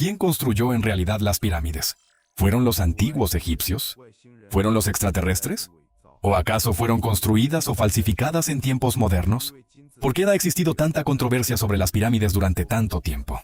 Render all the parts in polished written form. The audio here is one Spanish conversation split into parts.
¿quién construyó en realidad las pirámides? ¿Fueron los antiguos egipcios? ¿Fueron los extraterrestres? ¿O acaso fueron construidas o falsificadas en tiempos modernos? ¿Por qué ha existido tanta controversia sobre las pirámides durante tanto tiempo?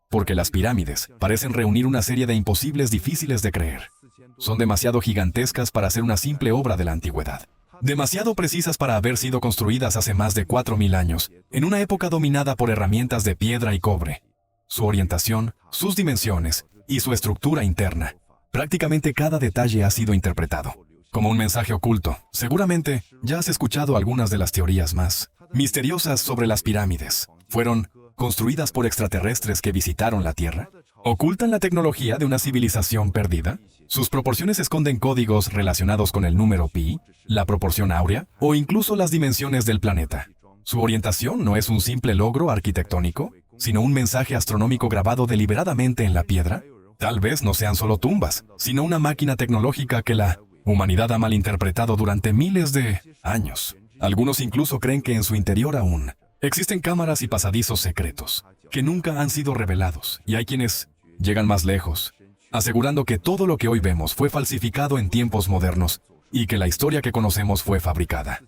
Porque las pirámides parecen reunir una serie de imposibles difíciles de creer. Son demasiado gigantescas para ser una simple obra de la antigüedad. Demasiado precisas para haber sido construidas hace más de 4000 años, en una época dominada por herramientas de piedra y cobre. Su orientación, sus dimensiones y su estructura interna. Prácticamente cada detalle ha sido interpretado como un mensaje oculto. Seguramente ya has escuchado algunas de las teorías más misteriosas sobre las pirámides. ¿Fueron construidas por extraterrestres que visitaron la Tierra? ¿Ocultan la tecnología de una civilización perdida? ¿Sus proporciones esconden códigos relacionados con el número pi, la proporción áurea o incluso las dimensiones del planeta? ¿Su orientación no es un simple logro arquitectónico, sino un mensaje astronómico grabado deliberadamente en la piedra? Tal vez no sean solo tumbas, sino una máquina tecnológica que la humanidad ha malinterpretado durante miles de años. Algunos incluso creen que en su interior aún existen cámaras y pasadizos secretos que nunca han sido revelados, y hay quienes llegan más lejos, asegurando que todo lo que hoy vemos fue falsificado en tiempos modernos y que la historia que conocemos fue fabricada.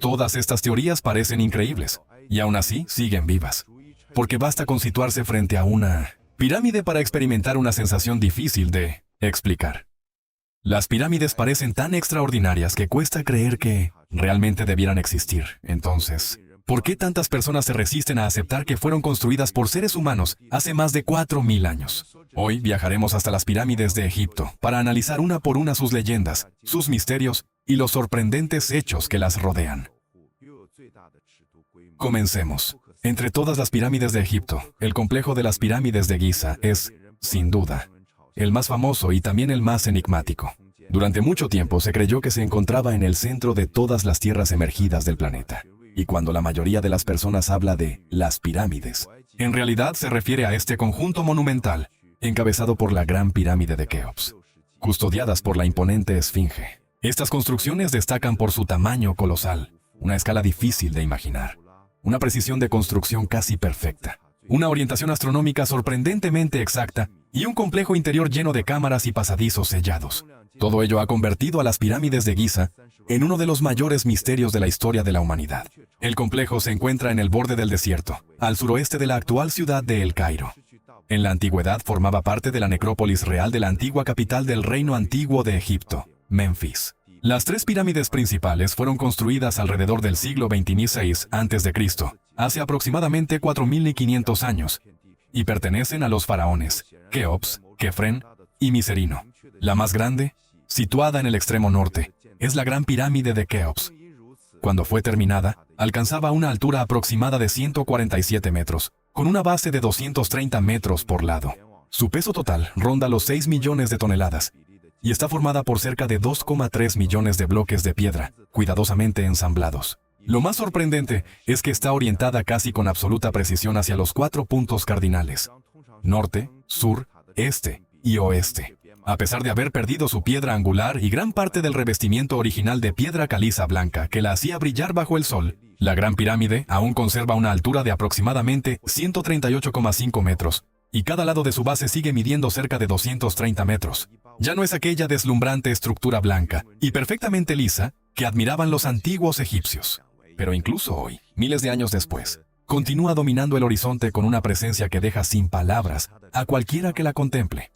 Todas estas teorías parecen increíbles, y aún así siguen vivas, porque basta con situarse frente a una pirámide para experimentar una sensación difícil de explicar. Las pirámides parecen tan extraordinarias que cuesta creer que realmente debieran existir. Entonces, ¿por qué tantas personas se resisten a aceptar que fueron construidas por seres humanos hace más de 4000 años? Hoy viajaremos hasta las pirámides de Egipto para analizar una por una sus leyendas, sus misterios y los sorprendentes hechos que las rodean. Comencemos. Entre todas las pirámides de Egipto, el complejo de las pirámides de Giza es, sin duda, el más famoso y también el más enigmático. Durante mucho tiempo se creyó que se encontraba en el centro de todas las tierras emergidas del planeta. Y cuando la mayoría de las personas habla de las pirámides, en realidad se refiere a este conjunto monumental, encabezado por la Gran Pirámide de Keops, custodiadas por la imponente Esfinge. Estas construcciones destacan por su tamaño colosal, una escala difícil de imaginar, una precisión de construcción casi perfecta, una orientación astronómica sorprendentemente exacta y un complejo interior lleno de cámaras y pasadizos sellados. Todo ello ha convertido a las pirámides de Giza en uno de los mayores misterios de la historia de la humanidad. El complejo se encuentra en el borde del desierto, al suroeste de la actual ciudad de El Cairo. En la antigüedad formaba parte de la necrópolis real de la antigua capital del reino antiguo de Egipto, Menfis. Las tres pirámides principales fueron construidas alrededor del siglo 26 a.C., hace aproximadamente 4500 años, y pertenecen a los faraones Keops, Kefren y Miserino. La más grande, situada en el extremo norte, es la Gran Pirámide de Keops. Cuando fue terminada, alcanzaba una altura aproximada de 147 metros, con una base de 230 metros por lado. Su peso total ronda los 6 millones de toneladas, y está formada por cerca de 2,3 millones de bloques de piedra, cuidadosamente ensamblados. Lo más sorprendente es que está orientada casi con absoluta precisión hacia los 4 puntos cardinales: norte, sur, este y oeste. A pesar de haber perdido su piedra angular y gran parte del revestimiento original de piedra caliza blanca que la hacía brillar bajo el sol, la Gran Pirámide aún conserva una altura de aproximadamente 138,5 metros, y cada lado de su base sigue midiendo cerca de 230 metros. Ya no es aquella deslumbrante estructura blanca y perfectamente lisa que admiraban los antiguos egipcios. Pero incluso hoy, miles de años después, continúa dominando el horizonte con una presencia que deja sin palabras a cualquiera que la contemple.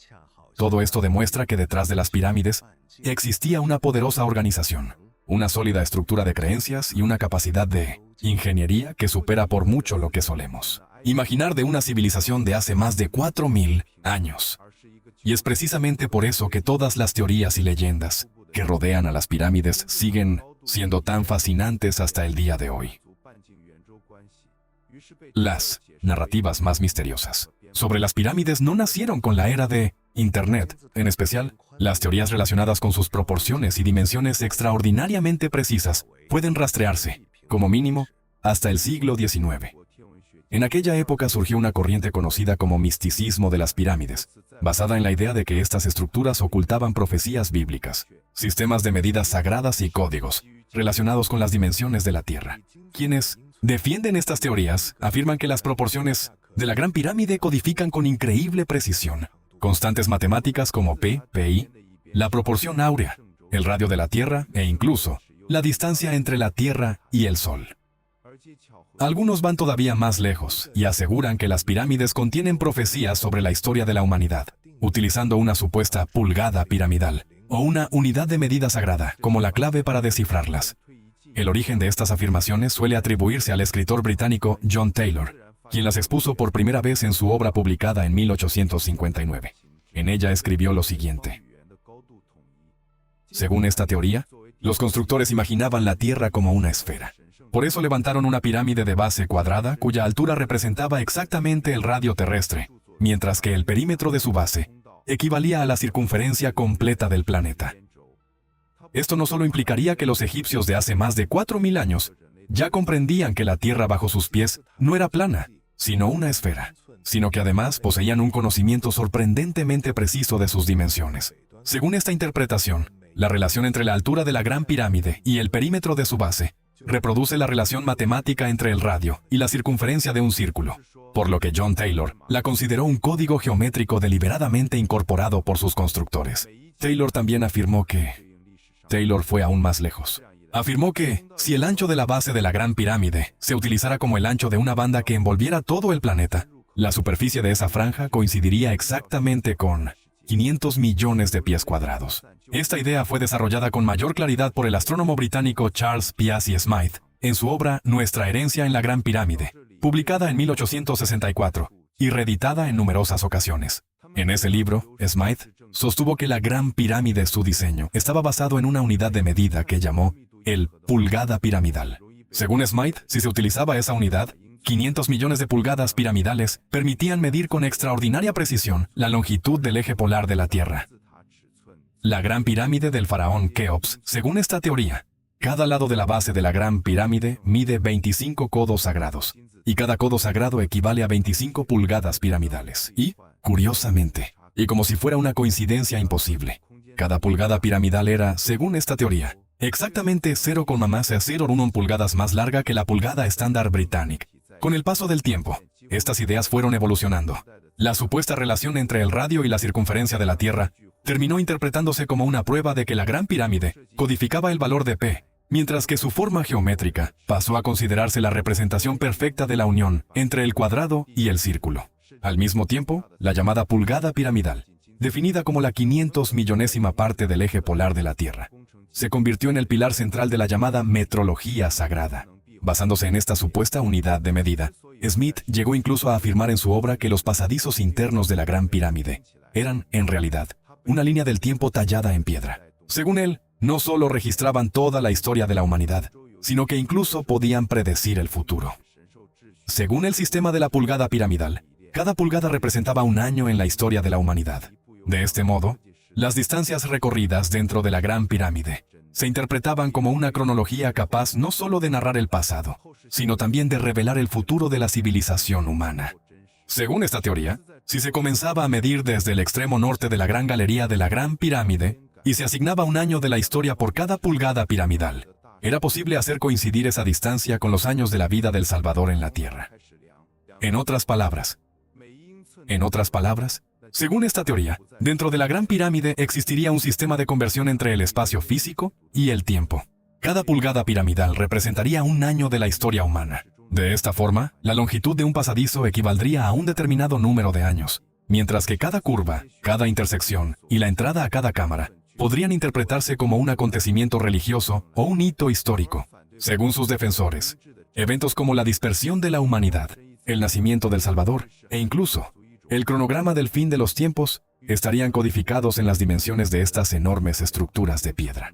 Todo esto demuestra que detrás de las pirámides existía una poderosa organización, una sólida estructura de creencias y una capacidad de ingeniería que supera por mucho lo que solemos imaginar de una civilización de hace más de 4000 años. Y es precisamente por eso que todas las teorías y leyendas que rodean a las pirámides siguen siendo tan fascinantes hasta el día de hoy. Las narrativas más misteriosas sobre las pirámides no nacieron con la era de Internet. En especial, las teorías relacionadas con sus proporciones y dimensiones extraordinariamente precisas pueden rastrearse, como mínimo, hasta el siglo XIX. En aquella época surgió una corriente conocida como misticismo de las pirámides, basada en la idea de que estas estructuras ocultaban profecías bíblicas, sistemas de medidas sagradas y códigos relacionados con las dimensiones de la Tierra. Quienes defienden estas teorías afirman que las proporciones de la Gran Pirámide codifican con increíble precisión constantes matemáticas como P, Pi, la proporción áurea, el radio de la Tierra e incluso la distancia entre la Tierra y el Sol. Algunos van todavía más lejos y aseguran que las pirámides contienen profecías sobre la historia de la humanidad, utilizando una supuesta pulgada piramidal o una unidad de medida sagrada como la clave para descifrarlas. El origen de estas afirmaciones suele atribuirse al escritor británico John Taylor, quien las expuso por primera vez en su obra publicada en 1859. En ella escribió lo siguiente: según esta teoría, los constructores imaginaban la Tierra como una esfera. Por eso levantaron una pirámide de base cuadrada cuya altura representaba exactamente el radio terrestre, mientras que el perímetro de su base equivalía a la circunferencia completa del planeta. Esto no solo implicaría que los egipcios de hace más de 4.000 años ya comprendían que la Tierra bajo sus pies no era plana, sino una esfera, sino que además poseían un conocimiento sorprendentemente preciso de sus dimensiones. Según esta interpretación, la relación entre la altura de la Gran Pirámide y el perímetro de su base reproduce la relación matemática entre el radio y la circunferencia de un círculo, por lo que John Taylor la consideró un código geométrico deliberadamente incorporado por sus constructores. Taylor también afirmó que... Taylor fue aún más lejos. Afirmó que, si el ancho de la base de la Gran Pirámide se utilizara como el ancho de una banda que envolviera todo el planeta, la superficie de esa franja coincidiría exactamente con 500 millones de pies cuadrados. Esta idea fue desarrollada con mayor claridad por el astrónomo británico Charles Piazzi Smyth en su obra Nuestra herencia en la Gran Pirámide, publicada en 1864 y reeditada en numerosas ocasiones. En ese libro, Smyth sostuvo que la Gran Pirámide, su diseño, estaba basado en una unidad de medida que llamó el pulgada piramidal. Según Smyth, si se utilizaba esa unidad, 500 millones de pulgadas piramidales permitían medir con extraordinaria precisión la longitud del eje polar de la Tierra. La Gran Pirámide del faraón Keops, según esta teoría, cada lado de la base de la Gran Pirámide mide 25 codos sagrados, y cada codo sagrado equivale a 25 pulgadas piramidales. Y, curiosamente, y como si fuera una coincidencia imposible, cada pulgada piramidal era, según esta teoría, exactamente 0,01 pulgadas más larga que la pulgada estándar británica. Con el paso del tiempo, estas ideas fueron evolucionando. La supuesta relación entre el radio y la circunferencia de la Tierra terminó interpretándose como una prueba de que la Gran Pirámide codificaba el valor de P, mientras que su forma geométrica pasó a considerarse la representación perfecta de la unión entre el cuadrado y el círculo. Al mismo tiempo, la llamada pulgada piramidal, definida como la 500 millonésima parte del eje polar de la Tierra, se convirtió en el pilar central de la llamada metrología sagrada. Basándose en esta supuesta unidad de medida, Smith llegó incluso a afirmar en su obra que los pasadizos internos de la Gran Pirámide eran, en realidad, una línea del tiempo tallada en piedra. Según él, no solo registraban toda la historia de la humanidad, sino que incluso podían predecir el futuro. Según el sistema de la pulgada piramidal, cada pulgada representaba un año en la historia de la humanidad. De este modo, las distancias recorridas dentro de la Gran Pirámide se interpretaban como una cronología capaz no solo de narrar el pasado, sino también de revelar el futuro de la civilización humana. Según esta teoría, si se comenzaba a medir desde el extremo norte de la Gran Galería de la Gran Pirámide y se asignaba un año de la historia por cada pulgada piramidal, era posible hacer coincidir esa distancia con los años de la vida del Salvador en la Tierra. En otras palabras, según esta teoría, dentro de la Gran Pirámide existiría un sistema de conversión entre el espacio físico y el tiempo. Cada pulgada piramidal representaría un año de la historia humana. De esta forma, la longitud de un pasadizo equivaldría a un determinado número de años, mientras que cada curva, cada intersección y la entrada a cada cámara podrían interpretarse como un acontecimiento religioso o un hito histórico. Según sus defensores, eventos como la dispersión de la humanidad, el nacimiento del Salvador e incluso el cronograma del fin de los tiempos estarían codificados en las dimensiones de estas enormes estructuras de piedra.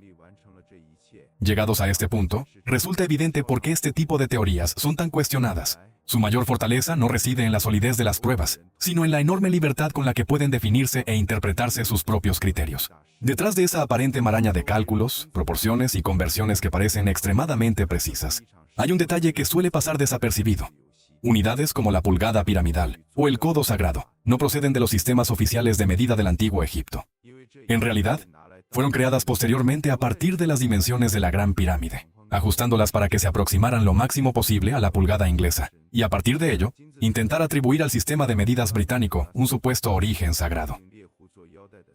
Llegados a este punto, resulta evidente por qué este tipo de teorías son tan cuestionadas. Su mayor fortaleza no reside en la solidez de las pruebas, sino en la enorme libertad con la que pueden definirse e interpretarse sus propios criterios. Detrás de esa aparente maraña de cálculos, proporciones y conversiones que parecen extremadamente precisas, hay un detalle que suele pasar desapercibido. Unidades como la pulgada piramidal o el codo sagrado no proceden de los sistemas oficiales de medida del antiguo Egipto. En realidad, fueron creadas posteriormente a partir de las dimensiones de la Gran Pirámide. ajustándolas para que se aproximaran lo máximo posible a la pulgada inglesa, y a partir de ello, intentar atribuir al sistema de medidas británico un supuesto origen sagrado.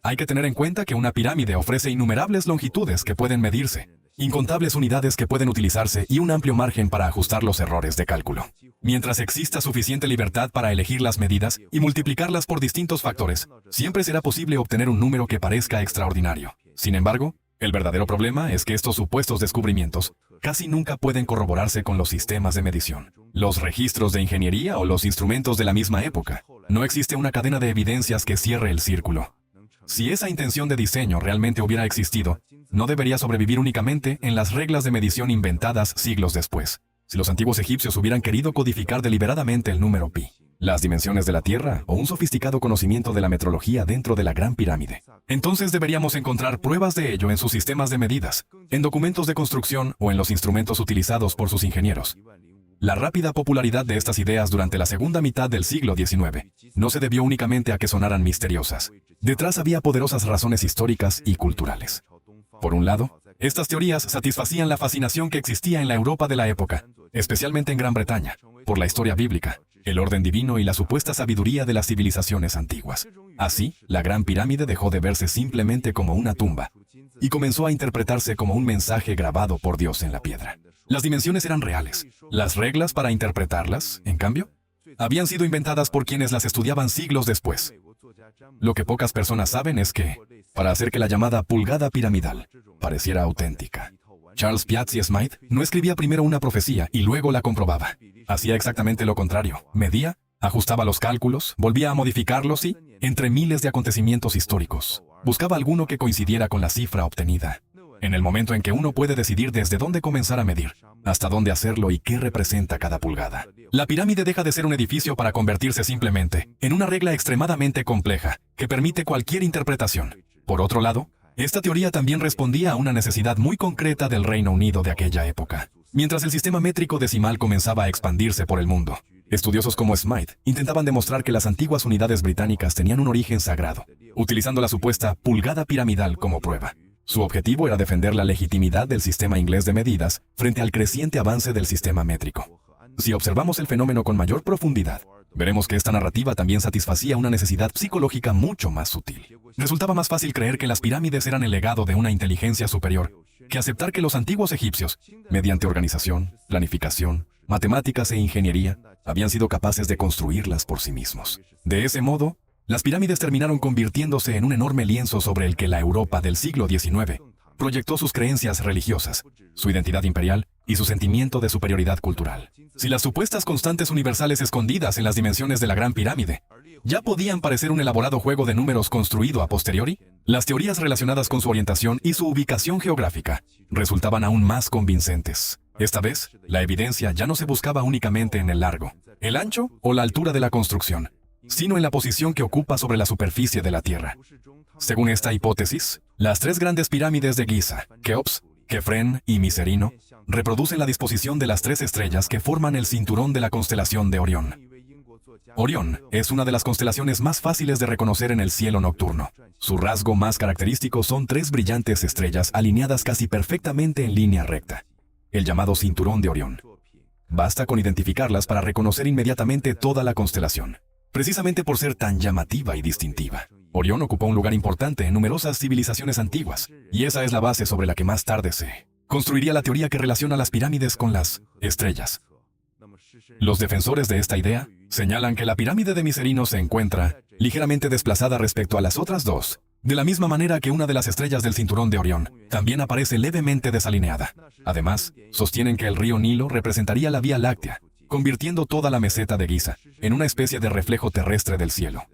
Hay que tener en cuenta que una pirámide ofrece innumerables longitudes que pueden medirse, incontables unidades que pueden utilizarse y un amplio margen para ajustar los errores de cálculo. Mientras exista suficiente libertad para elegir las medidas y multiplicarlas por distintos factores, siempre será posible obtener un número que parezca extraordinario. Sin embargo, el verdadero problema es que estos supuestos descubrimientos casi nunca pueden corroborarse con los sistemas de medición, los registros de ingeniería o los instrumentos de la misma época. No existe una cadena de evidencias que cierre el círculo. Si esa intención de diseño realmente hubiera existido, no debería sobrevivir únicamente en las reglas de medición inventadas siglos después. Si los antiguos egipcios hubieran querido codificar deliberadamente el número pi, las dimensiones de la Tierra o un sofisticado conocimiento de la metrología dentro de la Gran Pirámide, entonces deberíamos encontrar pruebas de ello en sus sistemas de medidas, en documentos de construcción o en los instrumentos utilizados por sus ingenieros. La rápida popularidad de estas ideas durante la segunda mitad del siglo XIX no se debió únicamente a que sonaran misteriosas. Detrás había poderosas razones históricas y culturales. Por un lado, estas teorías satisfacían la fascinación que existía en la Europa de la época, especialmente en Gran Bretaña, por la historia bíblica, el orden divino y la supuesta sabiduría de las civilizaciones antiguas. Así, la Gran Pirámide dejó de verse simplemente como una tumba y comenzó a interpretarse como un mensaje grabado por Dios en la piedra. Las dimensiones eran reales. Las reglas para interpretarlas, en cambio, habían sido inventadas por quienes las estudiaban siglos después. Lo que pocas personas saben es que, para hacer que la llamada pulgada piramidal pareciera auténtica, Charles Piazzi Smythe no escribía primero una profecía y luego la comprobaba. Hacía exactamente lo contrario. Medía, ajustaba los cálculos, volvía a modificarlos y, entre miles de acontecimientos históricos, buscaba alguno que coincidiera con la cifra obtenida. En el momento en que uno puede decidir desde dónde comenzar a medir, hasta dónde hacerlo y qué representa cada pulgada, la pirámide deja de ser un edificio para convertirse simplemente en una regla extremadamente compleja que permite cualquier interpretación. Por otro lado, esta teoría también respondía a una necesidad muy concreta del Reino Unido de aquella época. Mientras el sistema métrico decimal comenzaba a expandirse por el mundo, estudiosos como Smythe intentaban demostrar que las antiguas unidades británicas tenían un origen sagrado, utilizando la supuesta pulgada piramidal como prueba. Su objetivo era defender la legitimidad del sistema inglés de medidas frente al creciente avance del sistema métrico. Si observamos el fenómeno con mayor profundidad, veremos que esta narrativa también satisfacía una necesidad psicológica mucho más sutil. Resultaba más fácil creer que las pirámides eran el legado de una inteligencia superior, que aceptar que los antiguos egipcios, mediante organización, planificación, matemáticas e ingeniería, habían sido capaces de construirlas por sí mismos. De ese modo, las pirámides terminaron convirtiéndose en un enorme lienzo sobre el que la Europa del siglo XIX proyectó sus creencias religiosas, su identidad imperial y su sentimiento de superioridad cultural. Si las supuestas constantes universales escondidas en las dimensiones de la Gran Pirámide ya podían parecer un elaborado juego de números construido a posteriori, las teorías relacionadas con su orientación y su ubicación geográfica resultaban aún más convincentes. Esta vez, la evidencia ya no se buscaba únicamente en el largo, el ancho o la altura de la construcción, sino en la posición que ocupa sobre la superficie de la Tierra. Según esta hipótesis, las tres grandes pirámides de Giza, Keops, Kefren y Miserino, reproducen la disposición de las tres estrellas que forman el cinturón de la constelación de Orión. Orión es una de las constelaciones más fáciles de reconocer en el cielo nocturno. Su rasgo más característico son tres brillantes estrellas alineadas casi perfectamente en línea recta, el llamado cinturón de Orión. Basta con identificarlas para reconocer inmediatamente toda la constelación, precisamente por ser tan llamativa y distintiva. Orión ocupó un lugar importante en numerosas civilizaciones antiguas, y esa es la base sobre la que más tarde se construiría la teoría que relaciona las pirámides con las estrellas. Los defensores de esta idea señalan que la pirámide de Miserino se encuentra ligeramente desplazada respecto a las otras dos, de la misma manera que una de las estrellas del cinturón de Orión también aparece levemente desalineada. Además, sostienen que el río Nilo representaría la Vía Láctea, convirtiendo toda la meseta de Giza en una especie de reflejo terrestre del cielo.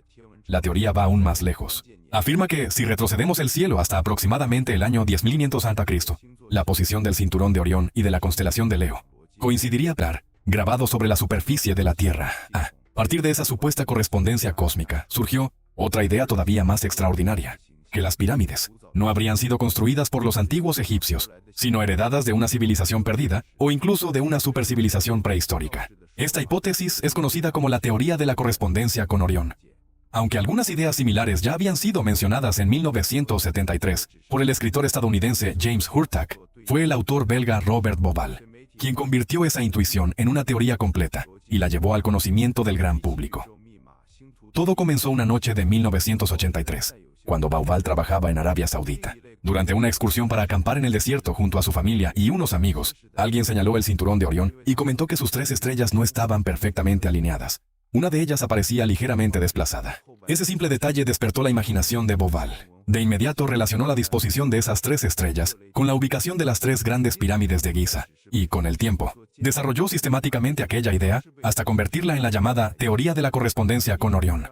La teoría va aún más lejos. Afirma que, si retrocedemos el cielo hasta aproximadamente el año 10.500 a.C., la posición del cinturón de Orión y de la constelación de Leo coincidiría grabado sobre la superficie de la Tierra. A partir de esa supuesta correspondencia cósmica, surgió otra idea todavía más extraordinaria, que las pirámides no habrían sido construidas por los antiguos egipcios, sino heredadas de una civilización perdida o incluso de una supercivilización prehistórica. Esta hipótesis es conocida como la teoría de la correspondencia con Orión. Aunque algunas ideas similares ya habían sido mencionadas en 1973 por el escritor estadounidense James Hurtak, fue el autor belga Robert Bauval, quien convirtió esa intuición en una teoría completa y la llevó al conocimiento del gran público. Todo comenzó una noche de 1983, cuando Bauval trabajaba en Arabia Saudita. Durante una excursión para acampar en el desierto junto a su familia y unos amigos, alguien señaló el cinturón de Orión y comentó que sus 3 estrellas no estaban perfectamente alineadas. Una de ellas aparecía ligeramente desplazada. Ese simple detalle despertó la imaginación de Bauval. De inmediato relacionó la disposición de esas 3 estrellas con la ubicación de las 3 grandes pirámides de Giza, y con el tiempo, desarrolló sistemáticamente aquella idea hasta convertirla en la llamada teoría de la correspondencia con Orión.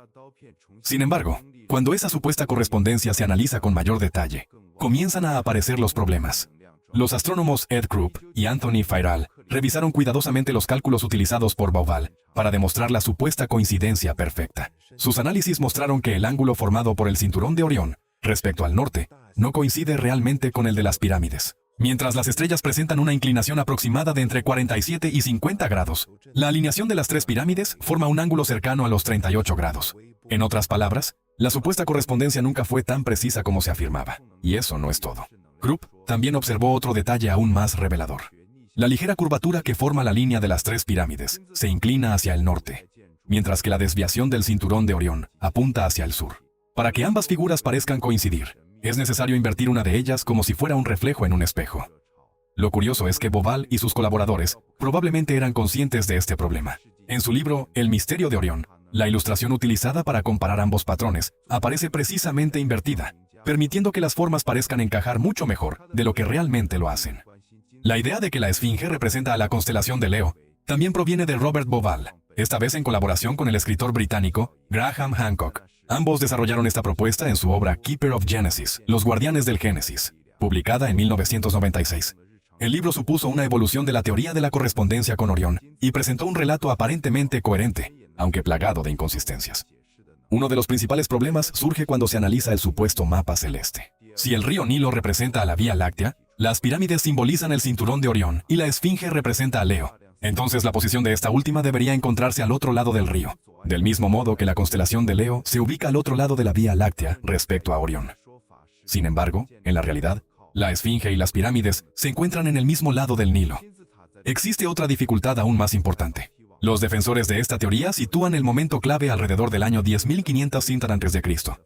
Sin embargo, cuando esa supuesta correspondencia se analiza con mayor detalle, comienzan a aparecer los problemas. Los astrónomos Ed Krupp y Anthony Fayral revisaron cuidadosamente los cálculos utilizados por Bauval para demostrar la supuesta coincidencia perfecta. Sus análisis mostraron que el ángulo formado por el cinturón de Orión, respecto al norte, no coincide realmente con el de las pirámides. Mientras las estrellas presentan una inclinación aproximada de entre 47 y 50 grados, la alineación de las 3 pirámides forma un ángulo cercano a los 38 grados. En otras palabras, la supuesta correspondencia nunca fue tan precisa como se afirmaba. Y eso no es todo. Krupp también observó otro detalle aún más revelador. La ligera curvatura que forma la línea de las 3 pirámides se inclina hacia el norte, mientras que la desviación del cinturón de Orión apunta hacia el sur. Para que ambas figuras parezcan coincidir, es necesario invertir una de ellas como si fuera un reflejo en un espejo. Lo curioso es que Bauval y sus colaboradores probablemente eran conscientes de este problema. En su libro El misterio de Orión, la ilustración utilizada para comparar ambos patrones aparece precisamente invertida, permitiendo que las formas parezcan encajar mucho mejor de lo que realmente lo hacen. La idea de que la esfinge representa a la constelación de Leo también proviene de Robert Bauval, esta vez en colaboración con el escritor británico Graham Hancock. Ambos desarrollaron esta propuesta en su obra Keeper of Genesis, Los Guardianes del Génesis, publicada en 1996. El libro supuso una evolución de la teoría de la correspondencia con Orión y presentó un relato aparentemente coherente, aunque plagado de inconsistencias. Uno de los principales problemas surge cuando se analiza el supuesto mapa celeste. Si el río Nilo representa a la Vía Láctea, las pirámides simbolizan el cinturón de Orión y la esfinge representa a Leo. Entonces la posición de esta última debería encontrarse al otro lado del río, del mismo modo que la constelación de Leo se ubica al otro lado de la Vía Láctea respecto a Orión. Sin embargo, en la realidad, la esfinge y las pirámides se encuentran en el mismo lado del Nilo. Existe otra dificultad aún más importante. Los defensores de esta teoría sitúan el momento clave alrededor del año 10.500 a.C.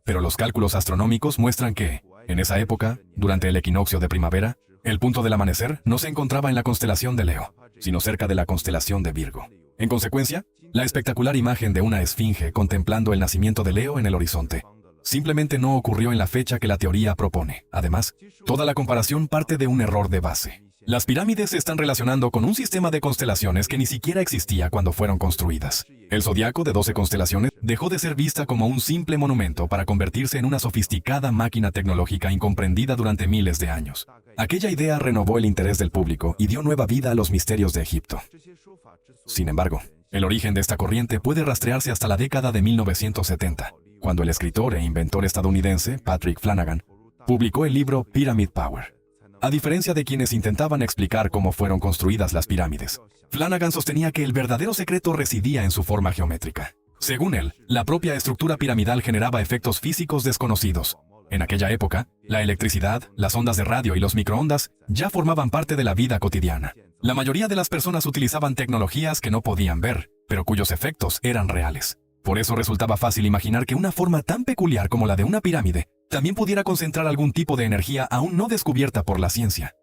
Pero los cálculos astronómicos muestran que, en esa época, durante el equinoccio de primavera, el punto del amanecer no se encontraba en la constelación de Leo, sino cerca de la constelación de Virgo. En consecuencia, la espectacular imagen de una esfinge contemplando el nacimiento de Leo en el horizonte simplemente no ocurrió en la fecha que la teoría propone. Además, toda la comparación parte de un error de base. Las pirámides se están relacionando con un sistema de constelaciones que ni siquiera existía cuando fueron construidas. El zodiaco de 12 constelaciones dejó de ser vista como un simple monumento para convertirse en una sofisticada máquina tecnológica incomprendida durante miles de años. Aquella idea renovó el interés del público y dio nueva vida a los misterios de Egipto. Sin embargo, el origen de esta corriente puede rastrearse hasta la década de 1970, cuando el escritor e inventor estadounidense Patrick Flanagan publicó el libro Pyramid Power. A diferencia de quienes intentaban explicar cómo fueron construidas las pirámides, Flanagan sostenía que el verdadero secreto residía en su forma geométrica. Según él, la propia estructura piramidal generaba efectos físicos desconocidos. En aquella época, la electricidad, las ondas de radio y los microondas ya formaban parte de la vida cotidiana. La mayoría de las personas utilizaban tecnologías que no podían ver, pero cuyos efectos eran reales. Por eso resultaba fácil imaginar que una forma tan peculiar como la de una pirámide también pudiera concentrar algún tipo de energía aún no descubierta por la ciencia.